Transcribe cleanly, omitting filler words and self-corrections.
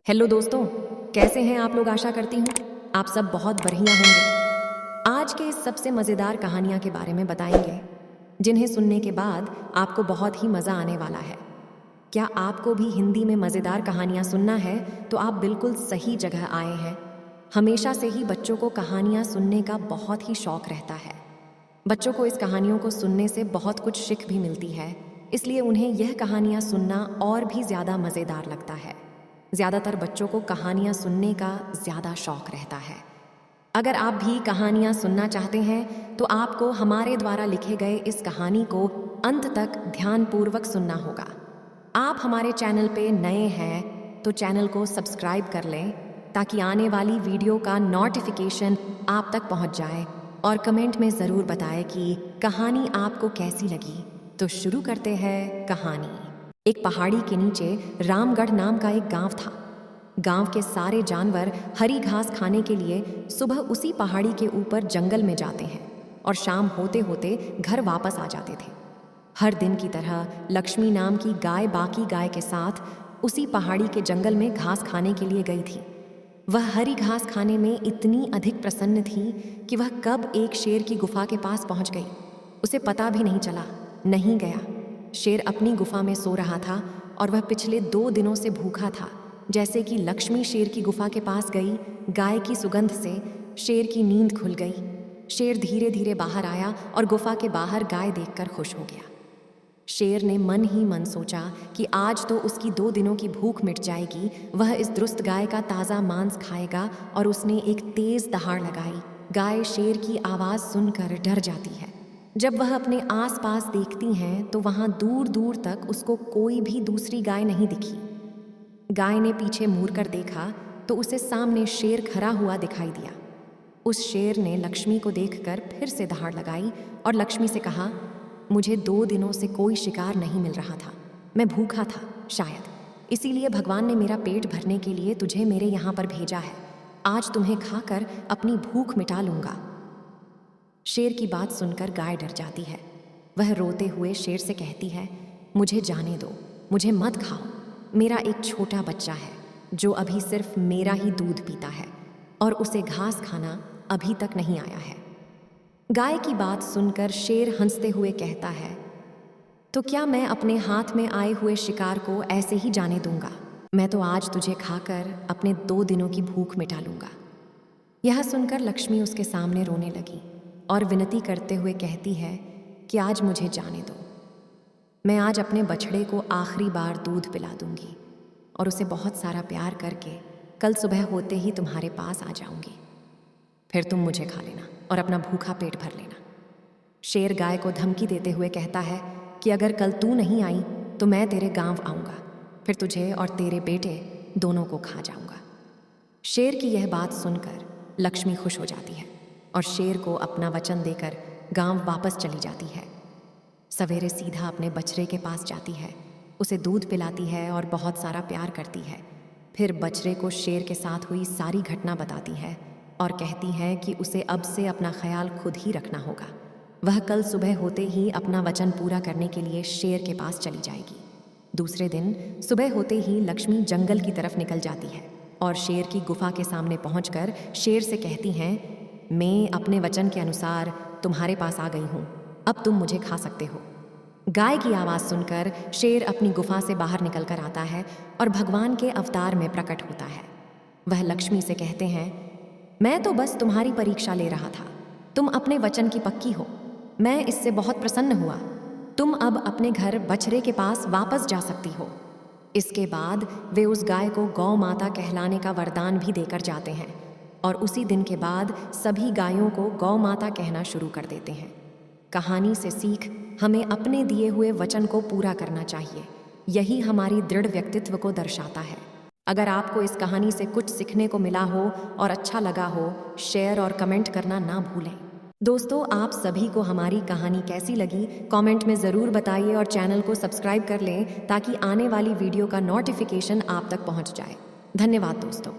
Hello दोस्तों, कैसे हैं आप लोग। आशा करती हूँ आप सब बहुत बढ़िया होंगे। आज के इस सबसे मज़ेदार कहानियाँ के बारे में बताएंगे जिन्हें सुनने के बाद आपको बहुत ही मज़ा आने वाला है। क्या आपको भी हिंदी में मज़ेदार कहानियाँ सुनना है तो आप बिल्कुल सही जगह आए हैं। हमेशा से ही बच्चों को कहानियाँ सुनने का बहुत ही शौक रहता है। बच्चों को इस कहानियों को सुनने से बहुत कुछ सीख भी मिलती है, इसलिए उन्हें यह कहानियाँ सुनना और भी ज़्यादा मज़ेदार लगता है। ज़्यादातर बच्चों को कहानियाँ सुनने का ज़्यादा शौक रहता है। अगर आप भी कहानियाँ सुनना चाहते हैं तो आपको हमारे द्वारा लिखे गए इस कहानी को अंत तक ध्यानपूर्वक सुनना होगा। आप हमारे चैनल पे नए हैं तो चैनल को सब्सक्राइब कर लें ताकि आने वाली वीडियो का नोटिफिकेशन आप तक पहुंच जाए, और कमेंट में ज़रूर बताएं कि कहानी आपको कैसी लगी। तो शुरू करते हैं कहानी। एक पहाड़ी के नीचे रामगढ़ नाम का एक गांव था। गांव के सारे जानवर हरी घास खाने के लिए सुबह उसी पहाड़ी के ऊपर जंगल में जाते हैं और शाम होते होते घर वापस आ जाते थे। हर दिन की तरह लक्ष्मी नाम की गाय बाकी गाय के साथ उसी पहाड़ी के जंगल में घास खाने के लिए गई थी। वह हरी घास खाने में इतनी अधिक प्रसन्न थी कि वह कब एक शेर की गुफा के पास पहुंच गई उसे पता भी नहीं चला। नहीं गया। शेर अपनी गुफा में सो रहा था और वह पिछले 2 दिनों से भूखा था। जैसे कि लक्ष्मी शेर की गुफा के पास गई, गाय की सुगंध से शेर की नींद खुल गई। शेर धीरे धीरे बाहर आया और गुफा के बाहर गाय देखकर खुश हो गया। शेर ने मन ही मन सोचा कि आज तो उसकी 2 दिनों की भूख मिट जाएगी। वह इस दुरुस्त गाय का ताज़ा मांस खाएगा, और उसने एक तेज दहाड़ लगाई। गाय शेर की आवाज़ सुनकर डर जाती है। जब वह अपने आसपास देखती हैं तो वहाँ दूर दूर तक उसको कोई भी दूसरी गाय नहीं दिखी। गाय ने पीछे मुड़कर देखा तो उसे सामने शेर खड़ा हुआ दिखाई दिया। उस शेर ने लक्ष्मी को देखकर फिर से दहाड़ लगाई और लक्ष्मी से कहा, मुझे 2 दिनों से कोई शिकार नहीं मिल रहा था। मैं भूखा था, शायद इसीलिए भगवान ने मेरा पेट भरने के लिए तुझे मेरे यहाँ पर भेजा है। आज तुम्हें खाकर अपनी भूख मिटा लूँगा। शेर की बात सुनकर गाय डर जाती है। वह रोते हुए शेर से कहती है, मुझे जाने दो, मुझे मत खाओ। मेरा एक छोटा बच्चा है जो अभी सिर्फ मेरा ही दूध पीता है और उसे घास खाना अभी तक नहीं आया है। गाय की बात सुनकर शेर हंसते हुए कहता है, तो क्या मैं अपने हाथ में आए हुए शिकार को ऐसे ही जाने दूंगा? मैं तो आज तुझे खाकर अपने 2 दिनों की भूख मिटा लूंगा। यह सुनकर लक्ष्मी उसके सामने रोने लगी और विनती करते हुए कहती है कि आज मुझे जाने दो। मैं आज अपने बछड़े को आखिरी बार दूध पिला दूंगी और उसे बहुत सारा प्यार करके कल सुबह होते ही तुम्हारे पास आ जाऊंगी। फिर तुम मुझे खा लेना और अपना भूखा पेट भर लेना। शेर गाय को धमकी देते हुए कहता है कि अगर कल तू नहीं आई तो मैं तेरे गांव आऊँगा, फिर तुझे और तेरे बेटे दोनों को खा जाऊँगा। शेर की यह बात सुनकर लक्ष्मी खुश हो जाती है और शेर को अपना वचन देकर गांव वापस चली जाती है। सवेरे सीधा अपने बछड़े के पास जाती है, उसे दूध पिलाती है और बहुत सारा प्यार करती है। फिर बछड़े को शेर के साथ हुई सारी घटना बताती है और कहती है कि उसे अब से अपना ख्याल खुद ही रखना होगा। वह कल सुबह होते ही अपना वचन पूरा करने के लिए शेर के पास चली जाएगी। दूसरे दिन सुबह होते ही लक्ष्मी जंगल की तरफ निकल जाती है और शेर की गुफा के सामने पहुंचकर शेर से कहती हैं, मैं अपने वचन के अनुसार तुम्हारे पास आ गई हूँ, अब तुम मुझे खा सकते हो। गाय की आवाज़ सुनकर शेर अपनी गुफा से बाहर निकल कर आता है और भगवान के अवतार में प्रकट होता है। वह लक्ष्मी से कहते हैं, मैं तो बस तुम्हारी परीक्षा ले रहा था, तुम अपने वचन की पक्की हो। मैं इससे बहुत प्रसन्न हुआ। तुम अब अपने घर बछड़े के पास वापस जा सकती हो। इसके बाद वे उस गाय को गौ माता कहलाने का वरदान भी देकर जाते हैं और उसी दिन के बाद सभी गायों को गौ माता कहना शुरू कर देते हैं। कहानी से सीख हमें अपने दिए हुए वचन को पूरा करना चाहिए। यही हमारी दृढ़ व्यक्तित्व को दर्शाता है। अगर आपको इस कहानी से कुछ सीखने को मिला हो और अच्छा लगा हो, शेयर और कमेंट करना ना भूलें। दोस्तों, आप सभी को हमारी कहानी कैसी लगी कमेंट में ज़रूर बताइए और चैनल को सब्सक्राइब कर लें ताकि आने वाली वीडियो का नोटिफिकेशन आप तक पहुंच जाए। धन्यवाद दोस्तों।